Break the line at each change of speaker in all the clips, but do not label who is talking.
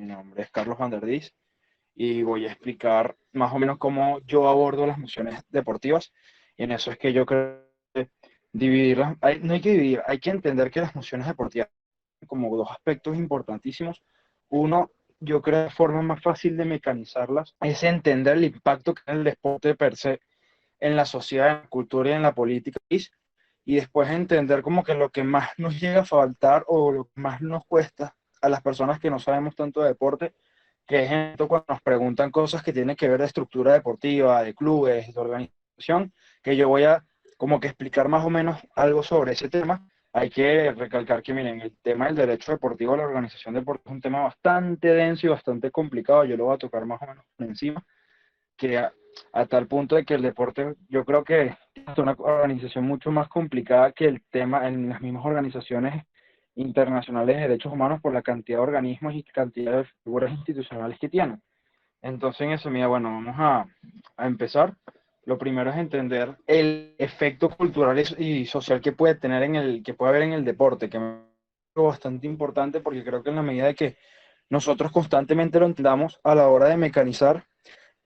Mi nombre es Carlos Van der Dis y voy a explicar más o menos cómo yo abordo las emociones deportivas. Y en eso es que yo creo que dividirlas, no hay que dividir, hay que entender que las emociones deportivas tienen como dos aspectos importantísimos. Uno, yo creo que la forma más fácil de mecanizarlas es entender el impacto que tiene el deporte per se en la sociedad, en la cultura y en la política, y después entender como que lo que más nos llega a faltar o lo que más nos cuesta a las personas que no sabemos tanto de deporte, que es esto cuando nos preguntan cosas que tienen que ver de estructura deportiva, de clubes, de organización, que yo voy a como que explicar más o menos algo sobre ese tema. Hay que recalcar que, miren, el tema del derecho deportivo, la organización deportiva es un tema bastante denso y bastante complicado. Yo lo voy a tocar más o menos por encima, que a tal punto de que el deporte, yo creo que es una organización mucho más complicada que el tema en las mismas organizaciones internacionales de derechos humanos por la cantidad de organismos y cantidad de figuras institucionales que tienen. Entonces, en eso, mira, bueno, vamos a empezar. Lo primero es entender el efecto cultural y social que puede tener que puede haber en el deporte, que es algo bastante importante porque creo que en la medida de que nosotros constantemente lo entendamos a la hora de mecanizar,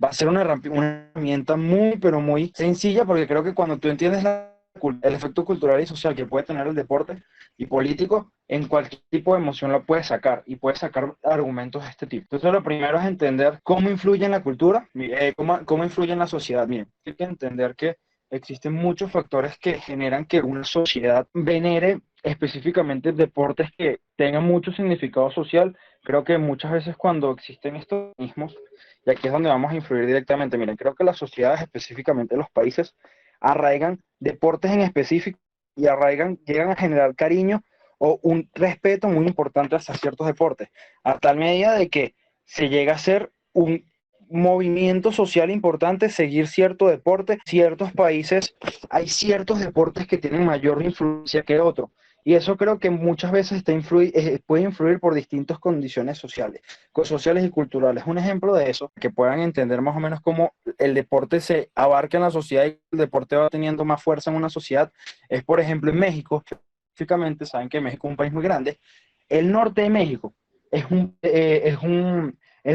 va a ser una herramienta muy, pero muy sencilla, porque creo que cuando tú entiendes el efecto cultural y social que puede tener el deporte y político, en cualquier tipo de emoción lo puedes sacar y puedes sacar argumentos de este tipo. Entonces, lo primero es entender cómo influye en la cultura, cómo influye en la sociedad. Miren, hay que entender que existen muchos factores que generan que una sociedad venere específicamente deportes que tengan mucho significado social. Creo que muchas veces cuando existen estos mismos, y aquí es donde vamos a influir directamente. Miren, creo que las sociedades, específicamente los países, arraigan deportes en específico y llegan a generar cariño o un respeto muy importante hacia ciertos deportes, a tal medida de que se llega a ser un movimiento social importante seguir cierto deporte. Ciertos países hay ciertos deportes que tienen mayor influencia que otros. Y eso creo que muchas veces puede influir por distintas condiciones sociales y culturales. Un ejemplo de eso, que puedan entender más o menos cómo el deporte se abarca en la sociedad y el deporte va teniendo más fuerza en una sociedad, es por ejemplo en México, específicamente, saben que México es un país muy grande. El norte de México es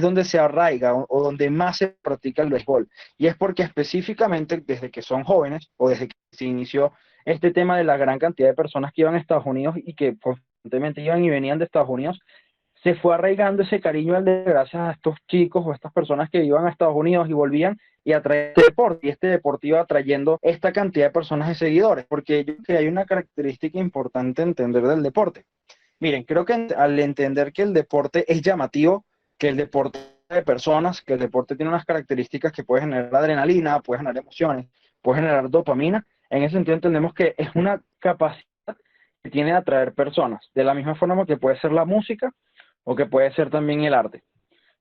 donde se arraiga o donde más se practica el béisbol. Y es porque específicamente desde que son jóvenes o desde que se inició este tema de la gran cantidad de personas que iban a Estados Unidos y que constantemente iban y venían de Estados Unidos, se fue arraigando ese cariño gracias a estos chicos o estas personas que iban a Estados Unidos y volvían y atraer este deporte, y este deporte iba atrayendo esta cantidad de personas y seguidores, porque yo creo que hay una característica importante entender del deporte. Miren, creo que al entender que el deporte es llamativo, que el deporte de personas, que el deporte tiene unas características que puede generar adrenalina, puede generar emociones, puede generar dopamina, en ese sentido entendemos que es una capacidad que tiene de atraer personas, de la misma forma que puede ser la música o que puede ser también el arte.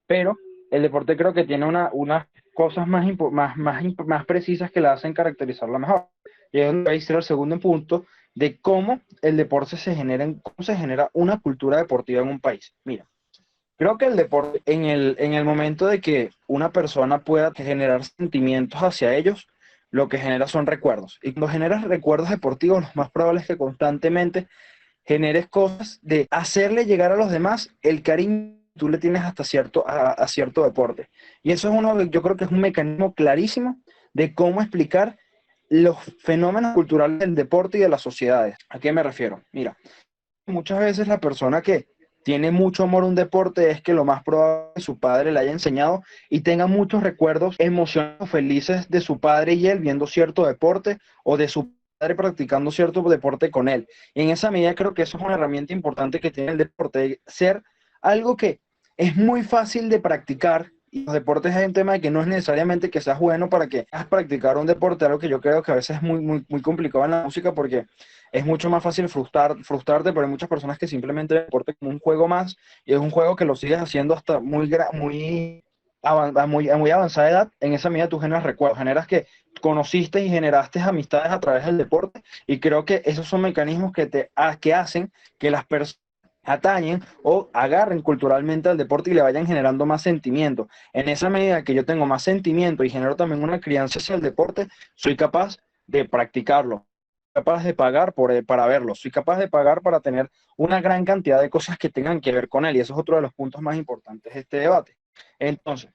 Pero el deporte creo que tiene unas cosas más precisas que la hacen caracterizarla mejor. Y es donde voy a decir el segundo punto de cómo el deporte cómo se genera una cultura deportiva en un país. Mira, creo que el deporte, en el momento de que una persona pueda generar sentimientos hacia ellos, lo que genera son recuerdos. Y cuando generas recuerdos deportivos, lo más probable es que constantemente generes cosas de hacerle llegar a los demás el cariño que tú le tienes hasta a cierto deporte. Y eso es yo creo que es un mecanismo clarísimo de cómo explicar los fenómenos culturales del deporte y de las sociedades. ¿A qué me refiero? Mira, muchas veces la persona que tiene mucho amor a un deporte es que lo más probable es que su padre le haya enseñado y tenga muchos recuerdos emocionales felices de su padre y él viendo cierto deporte o de su padre practicando cierto deporte con él. Y en esa medida creo que eso es una herramienta importante que tiene el deporte, ser algo que es muy fácil de practicar. Y los deportes es un tema de que no es necesariamente que seas bueno para que hagas practicar un deporte, algo que yo creo que a veces es muy complicado en la música porque es mucho más fácil frustrarte, pero hay muchas personas que simplemente ven el deporte como un juego más y es un juego que lo sigues haciendo hasta muy avanzada edad. En esa medida tú generas recuerdos, generas que conociste y generaste amistades a través del deporte, y creo que esos son mecanismos que hacen que las personas atañen o agarren culturalmente al deporte y le vayan generando más sentimiento. En esa medida que yo tengo más sentimiento y genero también una crianza hacia el deporte, soy capaz de practicarlo capaz de pagar para verlo, soy capaz de pagar para tener una gran cantidad de cosas que tengan que ver con él, y eso es otro de los puntos más importantes de este debate. Entonces,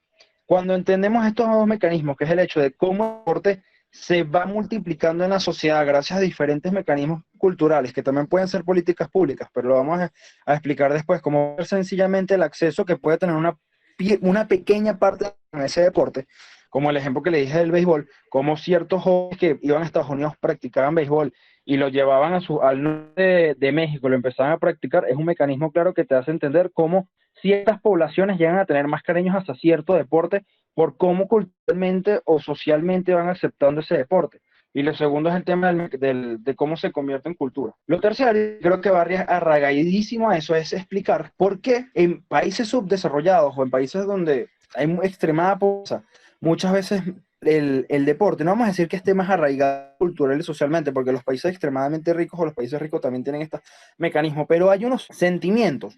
cuando entendemos estos dos mecanismos, que es el hecho de cómo el deporte se va multiplicando en la sociedad gracias a diferentes mecanismos culturales, que también pueden ser políticas públicas, pero lo vamos a explicar después, como sencillamente el acceso que puede tener una pequeña parte de ese deporte, como el ejemplo que le dije del béisbol, como ciertos jóvenes que iban a Estados Unidos practicaban béisbol y lo llevaban al norte de México, lo empezaban a practicar, es un mecanismo claro que te hace entender cómo ciertas poblaciones llegan a tener más cariños hacia cierto deporte por cómo culturalmente o socialmente van aceptando ese deporte. Y lo segundo es el tema de cómo se convierte en cultura. Lo tercero, creo que va arraigadísimo a eso, es explicar por qué en países subdesarrollados o en países donde hay extremada pobreza, muchas veces el deporte, no vamos a decir que esté más arraigado cultural y socialmente, porque los países extremadamente ricos o los países ricos también tienen este mecanismo, pero hay unos sentimientos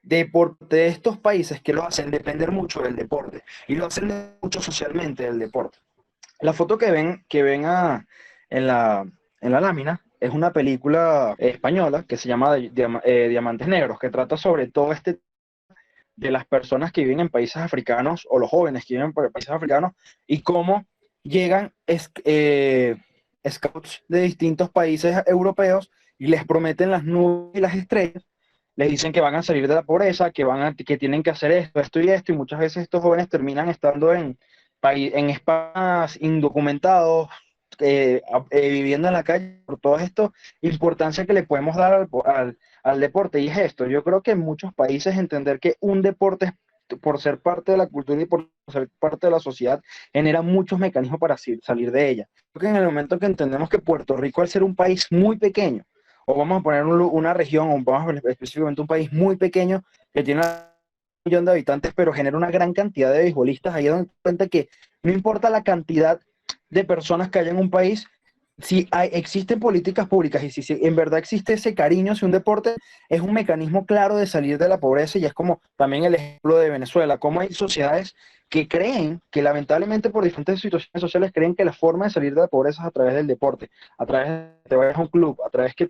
de estos países que lo hacen depender mucho del deporte y lo hacen mucho socialmente del deporte. La foto que ven en la lámina es una película española que se llama Diamantes Negros, que trata sobre todo de las personas que viven en países africanos o los jóvenes que viven en países africanos y cómo llegan scouts de distintos países europeos y les prometen las nubes y las estrellas, les dicen que van a salir de la pobreza, que tienen que hacer esto y esto, y muchas veces estos jóvenes terminan estando en espacios indocumentados, viviendo en la calle, por todo esto, importancia que le podemos dar al deporte, y es esto, yo creo que en muchos países entender que un deporte, por ser parte de la cultura y por ser parte de la sociedad, genera muchos mecanismos para salir de ella. Creo que en el momento que entendemos que Puerto Rico, al ser un país muy pequeño, o vamos a poner una región, o vamos a poner específicamente un país muy pequeño que tiene 1 millón de habitantes, pero genera una gran cantidad de beisbolistas, ahí dan cuenta que no importa la cantidad de personas que haya en un país, si existen políticas públicas y si en verdad existe ese cariño hacia un deporte, es un mecanismo claro de salir de la pobreza, y es como también el ejemplo de Venezuela, como hay sociedades que creen que lamentablemente por diferentes situaciones sociales creen que la forma de salir de la pobreza es a través del deporte, a través de que te vayas a un club, a través que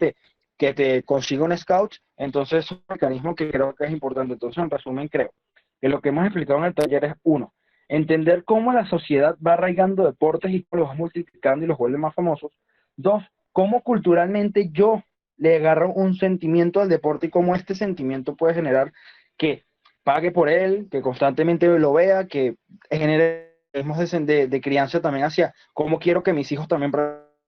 te consiga un scout. Entonces es un mecanismo que creo que es importante. Entonces, en resumen, creo que lo que hemos explicado en el taller es: uno, entender cómo la sociedad va arraigando deportes y los va multiplicando y los vuelve más famosos. Dos, cómo culturalmente yo le agarro un sentimiento al deporte y cómo este sentimiento puede generar que pague por él, que constantemente lo vea, que genere mecanismos de crianza también hacia cómo quiero que mis hijos también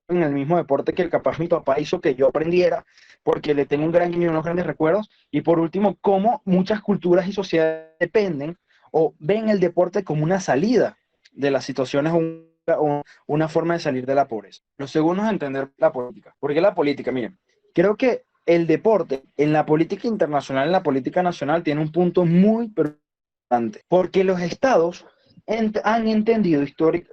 en el mismo deporte que el capaz mi papá hizo que yo aprendiera, porque le tengo un gran y unos grandes recuerdos. Y por último, cómo muchas culturas y sociedades dependen o ven el deporte como una salida de las situaciones o una forma de salir de la pobreza. Lo segundo es entender la política. ¿Por qué la política? Miren, creo que el deporte en la política internacional, en la política nacional, tiene un punto muy importante, porque los estados han entendido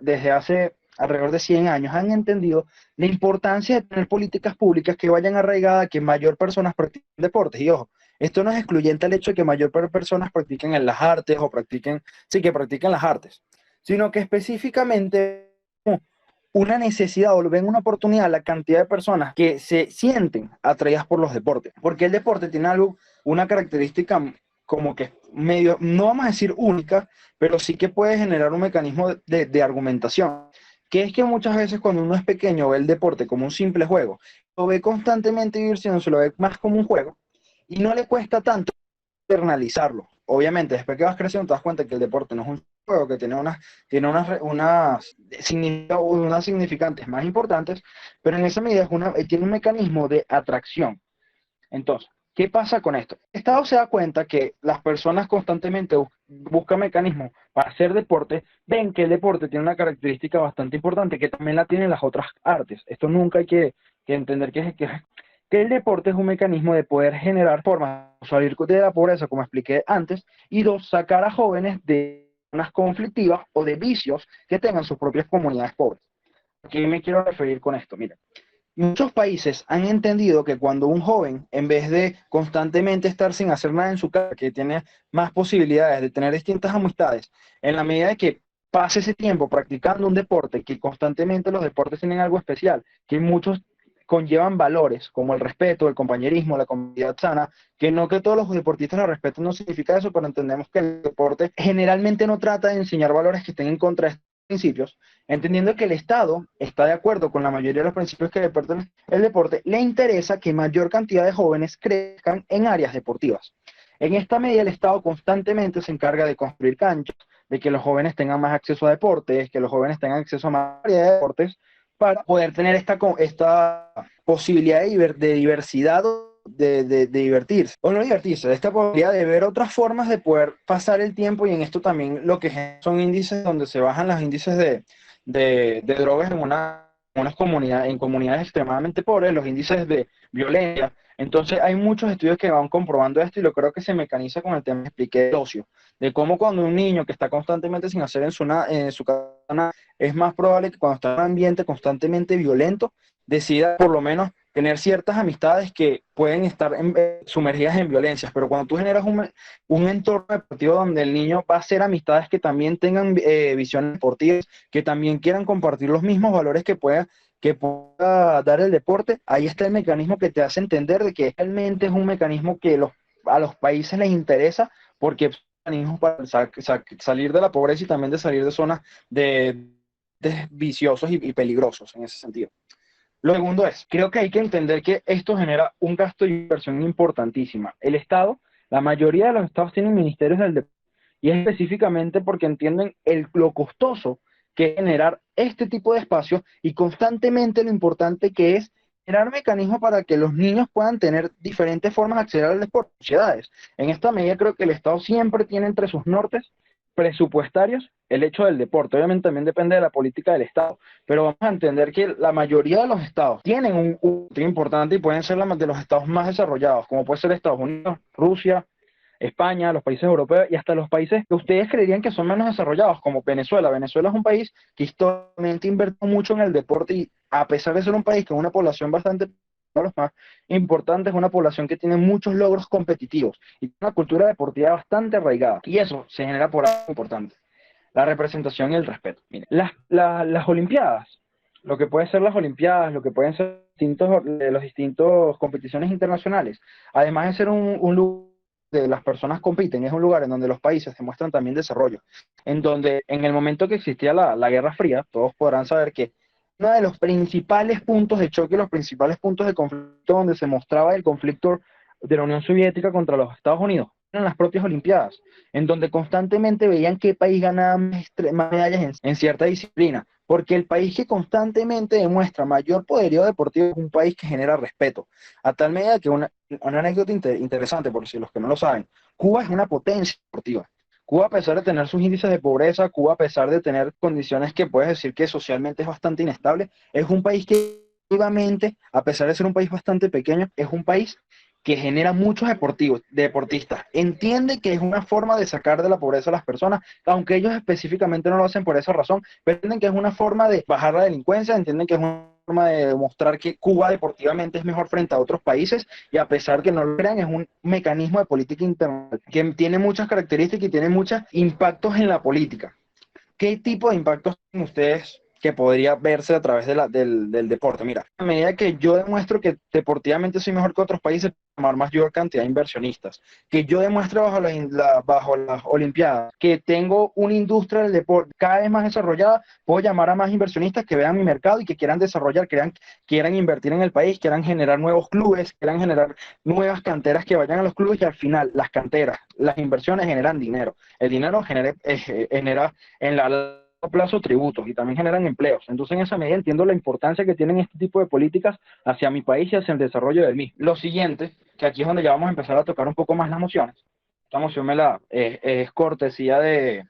desde hace alrededor de 100 años, han entendido la importancia de tener políticas públicas que vayan arraigadas a que mayor personas practiquen deportes. Y ojo, esto no es excluyente al hecho de que mayor personas practiquen en las artes o que practiquen las artes, sino que específicamente una necesidad o ven una oportunidad la cantidad de personas que se sienten atraídas por los deportes, porque el deporte tiene una característica como que medio, no vamos a decir única, pero sí que puede generar un mecanismo de argumentación, que es que muchas veces cuando uno es pequeño ve el deporte como un simple juego, lo ve constantemente divirtiéndose, lo ve más como un juego, y no le cuesta tanto internalizarlo. Obviamente, después que vas creciendo, te das cuenta que el deporte no es un juego, que tiene unas significantes más importantes, pero en esa medida tiene un mecanismo de atracción. Entonces, ¿qué pasa con esto? El Estado se da cuenta que las personas constantemente buscan mecanismos para hacer deporte, ven que el deporte tiene una característica bastante importante, que también la tienen las otras artes. Esto nunca hay que entender que el deporte es un mecanismo de poder generar formas de salir de la pobreza, como expliqué antes, y dos, sacar a jóvenes de zonas conflictivas o de vicios que tengan sus propias comunidades pobres. ¿A qué me quiero referir con esto? Mira, muchos países han entendido que cuando un joven, en vez de constantemente estar sin hacer nada en su casa, que tiene más posibilidades de tener distintas amistades, en la medida de que pase ese tiempo practicando un deporte, que constantemente los deportes tienen algo especial, que muchos conllevan valores como el respeto, el compañerismo, la comunidad sana, que no que todos los deportistas lo respeten no significa eso, pero entendemos que el deporte generalmente no trata de enseñar valores que estén en contra de estos principios, entendiendo que el Estado está de acuerdo con la mayoría de los principios que deportan el deporte, le interesa que mayor cantidad de jóvenes crezcan en áreas deportivas. En esta medida, el Estado constantemente se encarga de construir canchas, de que los jóvenes tengan más acceso a deportes, que los jóvenes tengan acceso a más variedad de deportes, para poder tener esta posibilidad de diversidad, de divertirse, o no divertirse, de esta posibilidad de ver otras formas de poder pasar el tiempo, y en esto también lo que son índices donde se bajan los índices de drogas unas comunidades, en comunidades extremadamente pobres, los índices de violencia. Entonces hay muchos estudios que van comprobando esto, y lo creo que se mecaniza con el tema que expliqué del ocio, de cómo cuando un niño que está constantemente sin hacer en su casa nada, es más probable que cuando está en un ambiente constantemente violento, decida por lo menos tener ciertas amistades que pueden estar sumergidas en violencias, pero cuando tú generas un entorno deportivo donde el niño va a hacer amistades que también tengan visiones deportivas, que también quieran compartir los mismos valores que pueda dar el deporte, ahí está el mecanismo que te hace entender de que realmente es un mecanismo que a los países les interesa, porque es un mecanismo para salir de la pobreza y también de salir de zonas de viciosos y peligrosos en ese sentido. Lo segundo es, creo que hay que entender que esto genera un gasto de inversión importantísima. El Estado, la mayoría de los estados tienen ministerios del deporte, y es específicamente porque entienden lo costoso que es generar este tipo de espacios, y constantemente lo importante que es generar mecanismos para que los niños puedan tener diferentes formas de acceder al deporte. Sociedades. En esta medida creo que el Estado siempre tiene entre sus nortes presupuestarios el hecho del deporte. Obviamente también depende de la política del Estado, pero vamos a entender que la mayoría de los estados tienen un importante, y pueden ser de los estados más desarrollados, como puede ser Estados Unidos, Rusia, España, los países europeos y hasta los países que ustedes creerían que son menos desarrollados, como Venezuela. Venezuela es un país que históricamente invirtió mucho en el deporte, y a pesar de ser un país con una población bastante, uno de los más importantes, es una población que tiene muchos logros competitivos y una cultura deportiva bastante arraigada. Y eso se genera por algo importante: la representación y el respeto. Miren, las Olimpiadas, lo que pueden ser las Olimpiadas, lo que pueden ser los distintos competiciones internacionales, además de ser un lugar donde las personas compiten, es un lugar en donde los países demuestran también desarrollo, en donde en el momento que existía la Guerra Fría, todos podrán saber que uno de los principales puntos de choque, los principales puntos de conflicto donde se mostraba el conflicto de la Unión Soviética contra los Estados Unidos, en las propias Olimpiadas, en donde constantemente veían qué país ganaba más medallas en cierta disciplina, porque el país que constantemente demuestra mayor poderío deportivo es un país que genera respeto, a tal medida que una anécdota interesante, por si los que no lo saben: Cuba es una potencia deportiva. Cuba, a pesar de tener sus índices de pobreza, Cuba, a pesar de tener condiciones que puedes decir que socialmente es bastante inestable, es un país que, efectivamente, a pesar de ser un país bastante pequeño, es un país que genera muchos deportistas. Entiende que es una forma de sacar de la pobreza a las personas, aunque ellos específicamente no lo hacen por esa razón, pero entienden que es una forma de bajar la delincuencia, entienden que es una forma de demostrar que Cuba deportivamente es mejor frente a otros países, y a pesar que no lo crean, es un mecanismo de política interna que tiene muchas características y tiene muchos impactos en la política. ¿Qué tipo de impactos tienen ustedes que podría verse a través del deporte? Mira, a medida que yo demuestro que deportivamente soy mejor que otros países, llamar mayor cantidad de inversionistas, que yo demuestre bajo las Olimpiadas que tengo una industria del deporte cada vez más desarrollada, puedo llamar a más inversionistas que vean mi mercado y que quieran desarrollar, quieran invertir en el país, quieran generar nuevos clubes, quieran generar nuevas canteras que vayan a los clubes, y al final las canteras, las inversiones generan dinero. El dinero genera en la largo plazo tributos, y también generan empleos. Entonces, en esa medida entiendo la importancia que tienen este tipo de políticas hacia mi país y hacia el desarrollo del mismo. Lo siguiente, que aquí es donde ya vamos a empezar a tocar un poco más las emociones. Esta moción es cortesía de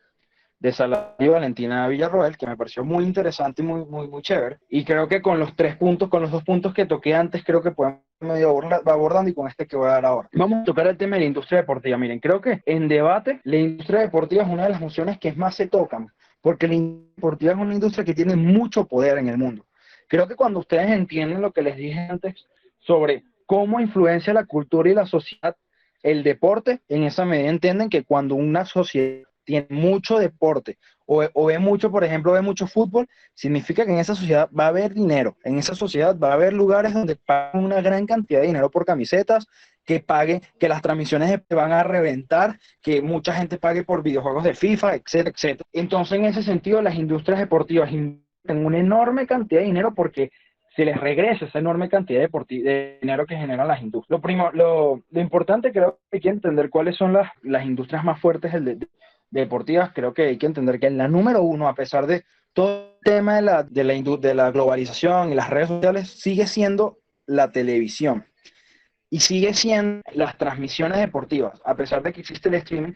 Salario Valentina Villarroel, que me pareció muy interesante y muy chévere. Y creo que con los dos puntos que toqué antes, creo que podemos medio abordando, y con este que voy a dar ahora. Vamos a tocar el tema de la industria deportiva. Miren, creo que en debate la industria deportiva es una de las mociones que más se tocan, porque la industria deportiva es una industria que tiene mucho poder en el mundo. Creo que cuando ustedes entienden lo que les dije antes sobre cómo influencia la cultura y la sociedad el deporte, en esa medida entienden que cuando una sociedad tiene mucho deporte o ve mucho, por ejemplo, ve mucho fútbol, significa que en esa sociedad va a haber dinero, en esa sociedad va a haber lugares donde pagan una gran cantidad de dinero por camisetas, que paguen, que las transmisiones van a reventar, que mucha gente pague por videojuegos de FIFA, etcétera, etcétera. Entonces, en ese sentido, las industrias deportivas invierten una enorme cantidad de dinero porque se les regresa esa enorme cantidad de dinero que generan las industrias. Lo importante, creo que hay que entender cuáles son las industrias más fuertes deportivas. Creo que hay que entender que la número uno, a pesar de todo el tema de la globalización y las redes sociales, sigue siendo la televisión y sigue siendo las transmisiones deportivas, a pesar de que existe el streaming.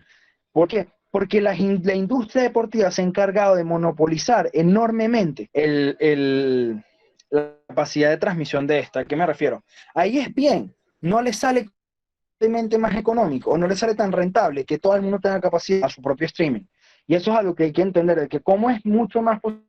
¿Por qué? Porque la industria deportiva se ha encargado de monopolizar enormemente la capacidad de transmisión de esta. ¿A qué me refiero? A ESPN no le sale más económico o no le sale tan rentable que todo el mundo tenga capacidad a su propio streaming. Y eso es algo que hay que entender, de que cómo es mucho más posible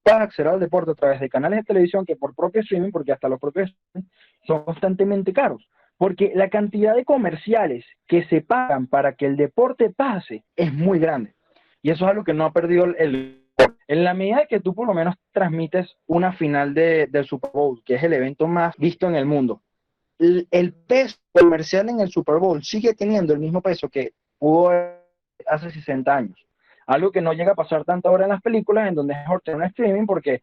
acceder al deporte a través de canales de televisión que por propio streaming, porque hasta los propios streaming son constantemente caros. Porque la cantidad de comerciales que se pagan para que el deporte pase es muy grande. Y eso es algo que no ha perdido en la medida que tú por lo menos transmites una final del Super Bowl, que es el evento más visto en el mundo, el peso comercial en el Super Bowl sigue teniendo el mismo peso que hubo hace 60 años. Algo que no llega a pasar tanto ahora en las películas, en donde es mejor tener un streaming porque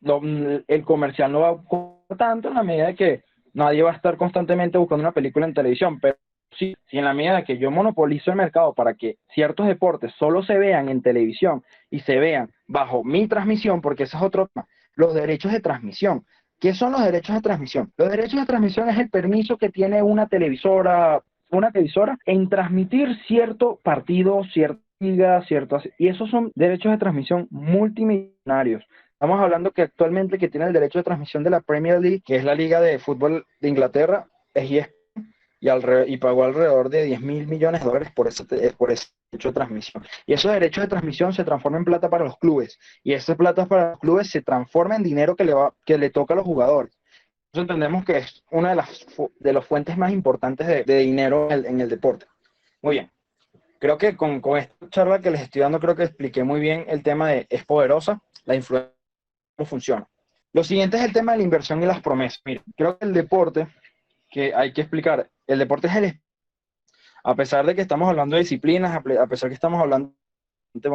el comercial no va a ocurrir tanto en la medida de que nadie va a estar constantemente buscando una película en televisión, pero sí, en la medida de que yo monopolizo el mercado para que ciertos deportes solo se vean en televisión y se vean bajo mi transmisión, porque ese es otro tema, los derechos de transmisión. ¿Qué son los derechos de transmisión? Los derechos de transmisión es el permiso que tiene una televisora en transmitir cierto partido, cierta liga, ciertas, y esos son derechos de transmisión multimillonarios. Estamos hablando que actualmente que tiene el derecho de transmisión de la Premier League, que es la liga de fútbol de Inglaterra, es ESPN, y pagó alrededor de 10 mil millones de dólares por ese derecho de transmisión. Y esos derechos de transmisión se transforman en plata para los clubes, y esa plata para los clubes se transforma en dinero que le toca a los jugadores. Entonces entendemos que es una de las fuentes más importantes de dinero en el deporte. Muy bien. Creo que con esta charla que les estoy dando, creo que expliqué muy bien el tema de es poderosa, la influencia, cómo funciona. Lo siguiente es el tema de la inversión y las promesas. Mira, creo que el deporte, que hay que explicar, el deporte es a pesar de que estamos hablando de disciplinas, a pesar de que estamos hablando,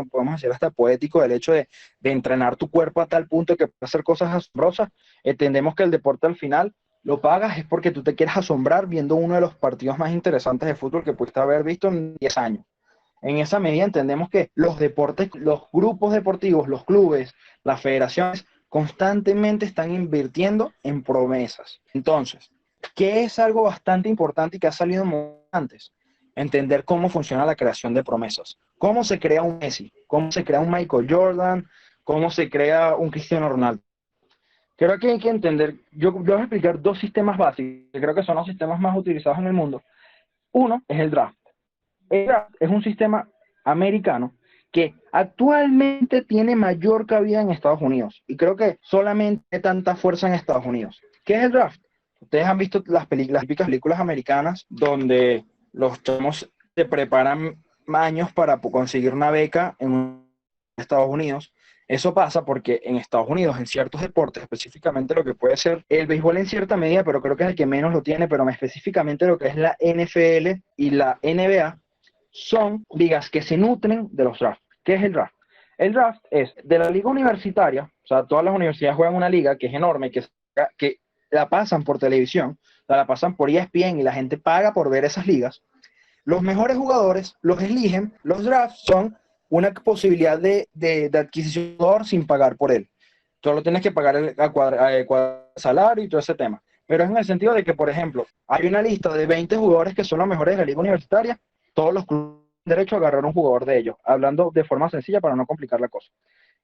podemos hacer hasta poético del hecho de entrenar tu cuerpo a tal punto que puedes hacer cosas asombrosas, entendemos que el deporte al final lo pagas es porque tú te quieres asombrar viendo uno de los partidos más interesantes de fútbol que pudiste haber visto en 10 años. En esa medida entendemos que los deportes, los grupos deportivos, los clubes, las federaciones constantemente están invirtiendo en promesas. Entonces, ¿qué es algo bastante importante y que ha salido antes? Entender cómo funciona la creación de promesas. ¿Cómo se crea un Messi? ¿Cómo se crea un Michael Jordan? ¿Cómo se crea un Cristiano Ronaldo? Creo que hay que entender, yo voy a explicar dos sistemas básicos, que creo que son los sistemas más utilizados en el mundo. Uno es el draft. El draft es un sistema americano que actualmente tiene mayor cabida en Estados Unidos y creo que solamente tiene tanta fuerza en Estados Unidos. ¿Qué es el draft? Ustedes han visto las típicas películas americanas donde los chamos se preparan años para conseguir una beca en Estados Unidos. Eso pasa porque en Estados Unidos, en ciertos deportes, específicamente lo que puede ser el béisbol en cierta medida, pero creo que es el que menos lo tiene, pero específicamente lo que es la NFL y la NBA, son ligas que se nutren de los drafts. ¿Qué es el draft? El draft es de la liga universitaria, o sea, todas las universidades juegan una liga que es enorme, que la pasan por televisión, la pasan por ESPN y la gente paga por ver esas ligas. Los mejores jugadores los eligen, los drafts son una posibilidad de adquisición sin pagar por él. Solo tienes que pagar el salario y todo ese tema. Pero es en el sentido de que, por ejemplo, hay una lista de 20 jugadores que son los mejores de la liga universitaria, todos los clubes tienen derecho a agarrar un jugador de ellos, hablando de forma sencilla para no complicar la cosa.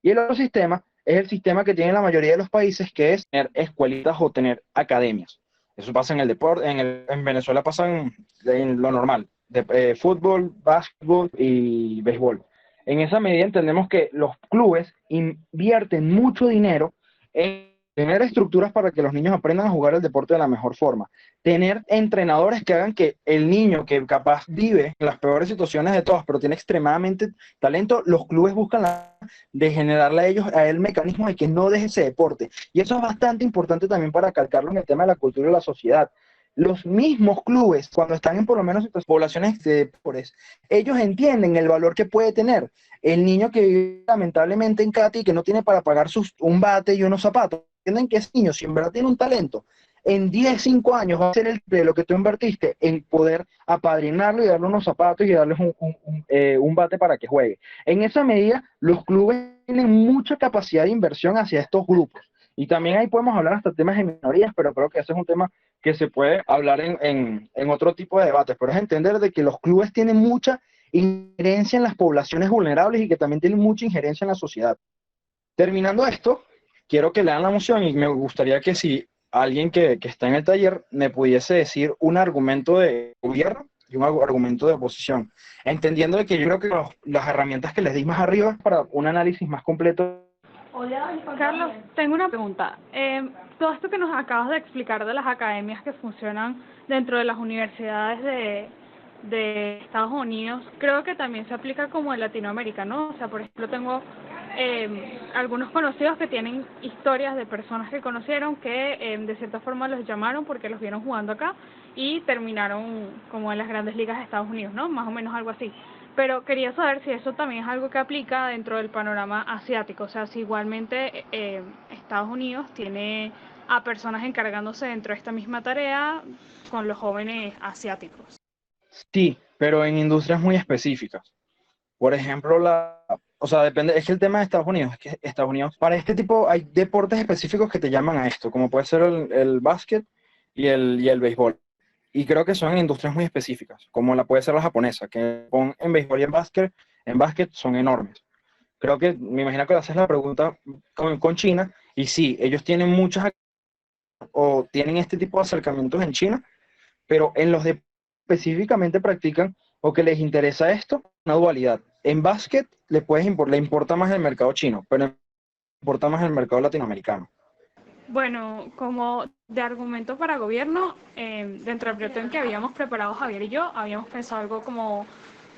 Y el otro sistema es el sistema que tienen la mayoría de los países, que es tener escuelitas o tener academias. Eso pasa en el deporte, en Venezuela pasa en lo normal, de fútbol, básquetbol y béisbol. En esa medida entendemos que los clubes invierten mucho dinero en tener estructuras para que los niños aprendan a jugar el deporte de la mejor forma, tener entrenadores que hagan que el niño que capaz vive en las peores situaciones de todas, pero tiene extremadamente talento, los clubes buscan de generarle a él mecanismos de que no deje ese deporte. Y eso es bastante importante también para calcarlo en el tema de la cultura y la sociedad. Los mismos clubes, cuando están en por lo menos estas poblaciones de pobres, ellos entienden el valor que puede tener el niño que vive lamentablemente en Cati y que no tiene para pagar un bate y unos zapatos. Entienden que ese niño, si en verdad tiene un talento, en 10 5 años va a ser el de lo que tú invertiste en poder apadrinarlo y darle unos zapatos y darles un bate para que juegue. En esa medida, los clubes tienen mucha capacidad de inversión hacia estos grupos. Y también ahí podemos hablar hasta temas de minorías, pero creo que ese es un tema que se puede hablar en otro tipo de debates. Pero es entender de que los clubes tienen mucha injerencia en las poblaciones vulnerables y que también tienen mucha injerencia en la sociedad. Terminando esto, quiero que lean la moción y me gustaría que si alguien que está en el taller me pudiese decir un argumento de gobierno y un argumento de oposición, entendiendo de que yo creo que las herramientas que les di más arriba para un análisis más completo.
Carlos, tengo una pregunta. Todo esto que nos acabas de explicar de las academias que funcionan dentro de las universidades de Estados Unidos, creo que también se aplica como en Latinoamérica, ¿no? O sea, por ejemplo, tengo algunos conocidos que tienen historias de personas que conocieron que de cierta forma los llamaron porque los vieron jugando acá y terminaron como en las grandes ligas de Estados Unidos, ¿no? Más o menos algo así. Pero quería saber si eso también es algo que aplica dentro del panorama asiático, o sea, si igualmente Estados Unidos tiene a personas encargándose dentro de esta misma tarea con los jóvenes asiáticos.
Sí, pero en industrias muy específicas. Por ejemplo, o sea, depende, es que el tema de Estados Unidos, es que Estados Unidos, para este tipo hay deportes específicos que te llaman a esto, como puede ser el básquet y el béisbol. Y creo que son en industrias muy específicas, como la puede ser la japonesa, que en béisbol y en básquet son enormes. Creo que, me imagino que le haces la pregunta con China, y sí, ellos tienen o tienen este tipo de acercamientos en China, pero en los de específicamente practican o que les interesa esto, una dualidad. En básquet le importa más el mercado chino, pero le importa más el mercado latinoamericano.
Bueno, como de argumento para gobierno, dentro del proyecto en que habíamos preparado Javier y yo, habíamos pensado algo como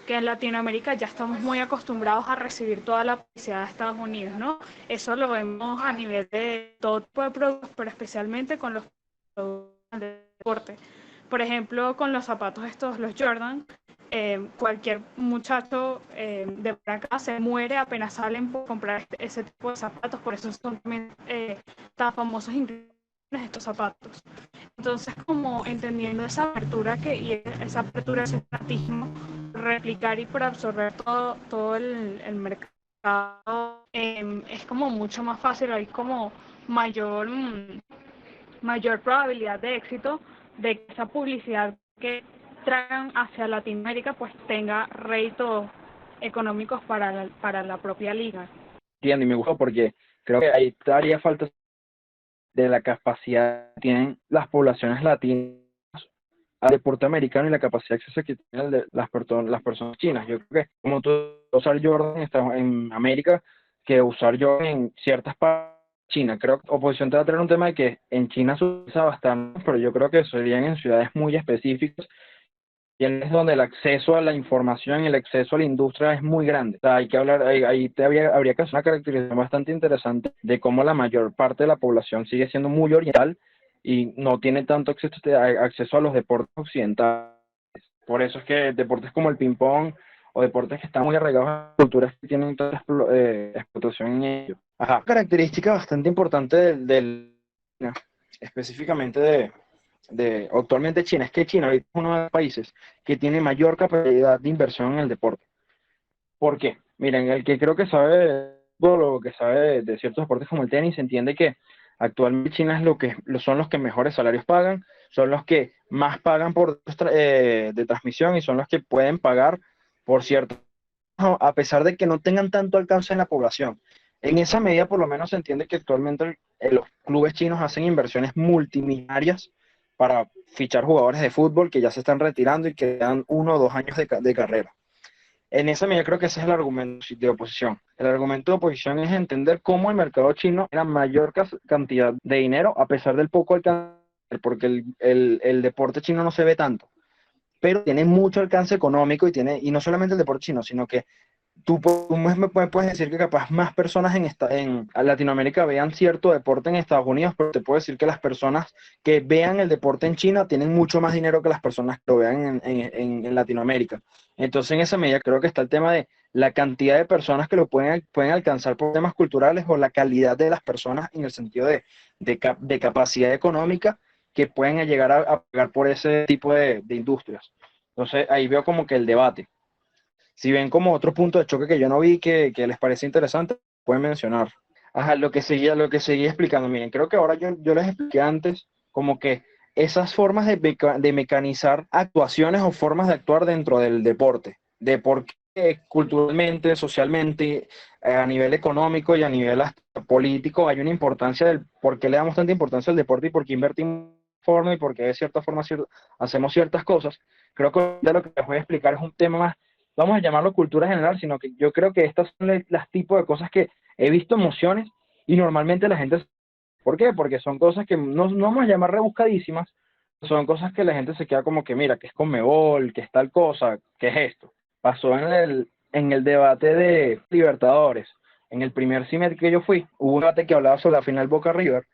que en Latinoamérica ya estamos muy acostumbrados a recibir toda la publicidad de Estados Unidos, ¿no? Eso lo vemos a nivel de todo tipo de productos, pero especialmente con los productos de deporte. Por ejemplo, con los zapatos estos, los Jordan, cualquier muchacho de por acá se muere apenas salen por comprar ese tipo de zapatos, por eso son también tan famosos estos zapatos. Entonces, como entendiendo esa apertura y esa apertura, ese fanatismo, replicar y por absorber todo el mercado, es como mucho más fácil, hay como mayor, mayor probabilidad de éxito de que esa publicidad que traigan hacia Latinoamérica pues tenga réditos económicos para la propia liga.
Entiendo, y me gustó porque creo que ahí daría falta de la capacidad que tienen las poblaciones latinas al deporte americano y la capacidad de acceso que tienen las personas chinas. Yo creo que como tú usar Jordan en América que usar Jordan en ciertas partes de China. Creo que oposición te va a traer un tema de que en China se usa bastante, pero yo creo que serían en ciudades muy específicas y es donde el acceso a la información y el acceso a la industria es muy grande. O sea, hay que hablar, ahí habría que hacer una caracterización bastante interesante de cómo la mayor parte de la población sigue siendo muy oriental y no tiene tanto acceso a los deportes occidentales. Por eso es que deportes como el ping-pong o deportes que están muy arraigados a culturas que tienen tanta explotación en ellos. Ajá. Una característica bastante importante específicamente actualmente China, es que China ahorita es uno de los países que tiene mayor capacidad de inversión en el deporte. ¿Por qué? Miren, el que creo que sabe de fútbol o que sabe de ciertos deportes como el tenis entiende que actualmente China son los que mejores salarios pagan, son los que más pagan de transmisión y son los que pueden pagar por cierto, a pesar de que no tengan tanto alcance en la población. En esa medida, por lo menos, se entiende que actualmente los clubes chinos hacen inversiones multimillonarias para fichar jugadores de fútbol que ya se están retirando y que dan 1 o 2 años de carrera. En esa medida creo que ese es el argumento de oposición. El argumento de oposición es entender cómo el mercado chino era mayor cantidad de dinero a pesar del poco alcance, porque el deporte chino no se ve tanto, pero tiene mucho alcance económico y no solamente el deporte chino, sino que tú me puedes decir que capaz más personas en Latinoamérica vean cierto deporte en Estados Unidos, pero te puedo decir que las personas que vean el deporte en China tienen mucho más dinero que las personas que lo vean en Latinoamérica. Entonces, en esa medida creo que está el tema de la cantidad de personas que lo pueden alcanzar por temas culturales o la calidad de las personas en el sentido de capacidad económica que pueden llegar a pagar por ese tipo de industrias. Entonces, ahí veo como que el debate. Si ven como otro punto de choque que yo no vi que les parece interesante, pueden mencionar. Ajá, lo que seguía explicando, miren, creo que ahora yo les expliqué antes como que esas formas de mecanizar actuaciones o formas de actuar dentro del deporte, de por qué culturalmente, socialmente, a nivel económico y a nivel hasta político hay una importancia del por qué le damos tanta importancia al deporte y por qué invertimos forma y por qué de cierta forma hacemos ciertas cosas. Creo que de lo que les voy a explicar es un tema más, vamos a llamarlo cultura general, sino que yo creo que estas son las tipos de cosas que he visto emociones y normalmente la gente, ¿por qué? Porque son cosas que no vamos a llamar rebuscadísimas, son cosas que la gente se queda como que mira, que es Conmebol, que es tal cosa, que es esto. Pasó en el debate de Libertadores, en el primer CIMET que yo fui, hubo un debate que hablaba sobre la final Boca River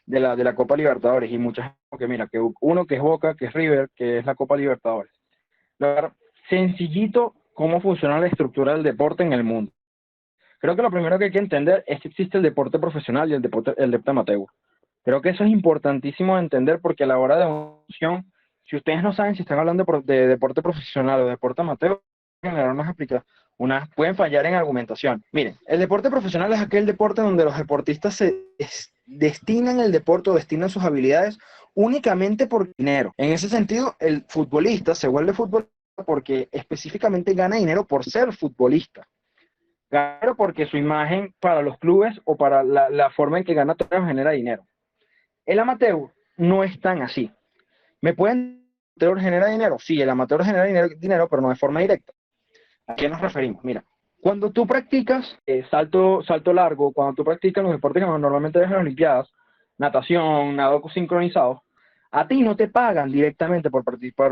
de la Copa Libertadores y muchas gente que mira, que uno que es Boca, que es River, que es la Copa Libertadores. Sencillito cómo funciona la estructura del deporte en el mundo. Creo que lo primero que hay que entender es que existe el deporte profesional y el deporte amateur. Creo que eso es importantísimo de entender porque a la hora de una opción, si ustedes no saben si están hablando de deporte profesional o deporte amateur, generar pueden fallar en argumentación. Miren, el deporte profesional es aquel deporte donde los deportistas destinan el deporte o destinan sus habilidades únicamente por dinero. En ese sentido, el futbolista se vuelve futbolista porque específicamente gana dinero por ser futbolista. Claro, porque su imagen para los clubes o para la forma en que gana torneos genera dinero. El amateur no es tan así. ¿Me pueden el amateur genera dinero? Sí, el amateur genera dinero, pero no de forma directa. ¿A qué nos referimos? Mira, cuando tú practicas salto largo, cuando tú practicas los deportes que normalmente ves en las Olimpiadas, natación, nado sincronizado, a ti no te pagan directamente por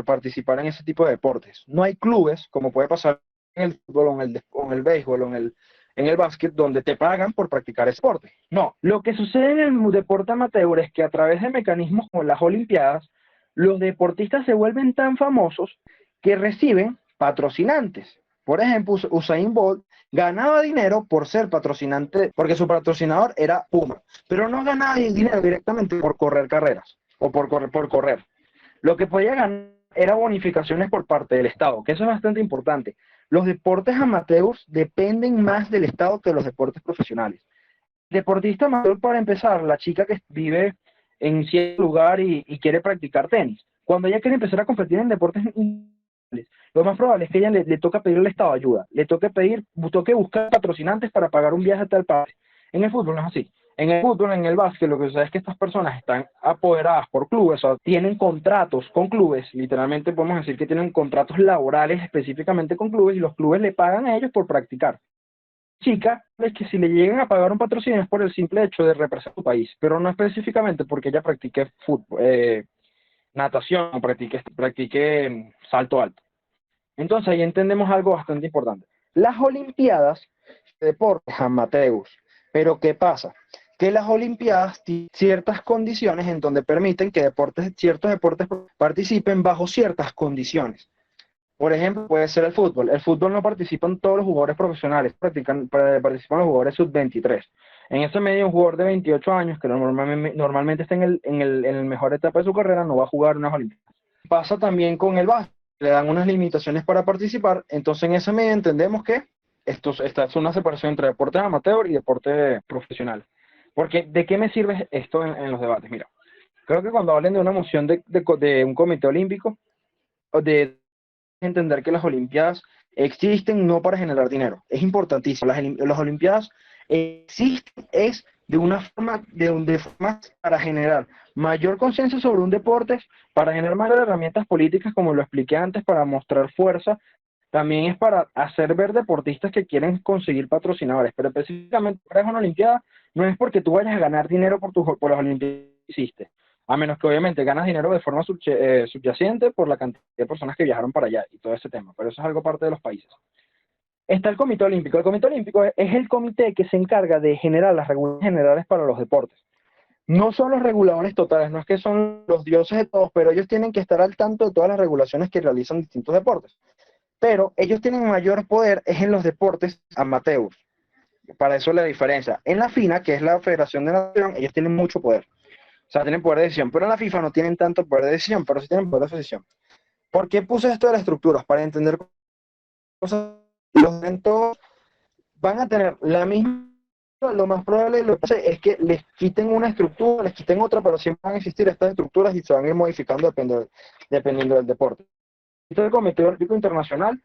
participar en ese tipo de deportes. No hay clubes, como puede pasar en el fútbol o en el béisbol o en el básquet, donde te pagan por practicar ese deporte. No, lo que sucede en el deporte amateur es que a través de mecanismos como las Olimpiadas, los deportistas se vuelven tan famosos que reciben patrocinantes. Por ejemplo, Usain Bolt ganaba dinero por ser patrocinante, porque su patrocinador era Puma, pero no ganaba dinero directamente por correr carreras o por correr. Lo que podía ganar era bonificaciones por parte del Estado, que eso es bastante importante. Los deportes amateurs dependen más del Estado que los deportes profesionales. Deportista amateur, para empezar, la chica que vive en cierto lugar y quiere practicar tenis, cuando ella quiere empezar a competir en deportes, lo más probable es que ella le toca pedir al Estado ayuda, toque buscar patrocinantes para pagar un viaje a tal país. En el fútbol no es así. En el fútbol, en el básquet, lo que sucede es que estas personas están apoderadas por clubes, o tienen contratos con clubes, literalmente podemos decir que tienen contratos laborales específicamente con clubes y los clubes le pagan a ellos por practicar. Chica, es que si le llegan a pagar un patrocinio es por el simple hecho de representar su país, pero no específicamente porque ella practique fútbol, natación o practique salto alto. Entonces ahí entendemos algo bastante importante. Las Olimpiadas, deportes amateurs, pero ¿qué pasa? Que las Olimpiadas tienen ciertas condiciones en donde permiten que ciertos deportes participen bajo ciertas condiciones. Por ejemplo, puede ser el fútbol. El fútbol no participan todos los jugadores profesionales, participan los jugadores sub-23. En ese medio, un jugador de 28 años, que normalmente está en el mejor etapa de su carrera, no va a jugar unas Olimpiadas. Pasa también con el básquet, le dan unas limitaciones para participar, entonces en ese medio entendemos que esta es una separación entre deportes amateur y deporte profesional. Porque, ¿de qué me sirve esto en los debates? Mira, creo que cuando hablen de una moción de un comité olímpico, o de entender que las Olimpiadas existen no para generar dinero. Es importantísimo. Las Olimpiadas existen es de formas para generar mayor conciencia sobre un deporte, para generar más herramientas políticas, como lo expliqué antes, para mostrar fuerza también es para hacer ver deportistas que quieren conseguir patrocinadores, pero específicamente para una Olimpiada no es porque tú vayas a ganar dinero por las Olimpiadas que hiciste, a menos que obviamente ganas dinero de forma subyacente por la cantidad de personas que viajaron para allá y todo ese tema, pero eso es algo parte de los países. Está el Comité Olímpico. El Comité Olímpico es el comité que se encarga de generar las regulaciones generales para los deportes. No son los reguladores totales, no es que son los dioses de todos, pero ellos tienen que estar al tanto de todas las regulaciones que realizan distintos deportes. Pero ellos tienen mayor poder es en los deportes amateurs. Para eso la diferencia. En la FINA, que es la Federación de Natación, ellos tienen mucho poder. O sea, tienen poder de decisión, pero en la FIFA no tienen tanto poder de decisión, pero sí tienen poder de decisión. ¿Por qué puse esto de las estructuras? Para entender cosas. Los eventos van a tener la misma, lo más probable lo que hace es que les quiten una estructura, les quiten otra, pero siempre van a existir estas estructuras y se van a ir modificando dependiendo del deporte. Esto del Comité Olímpico Internacional,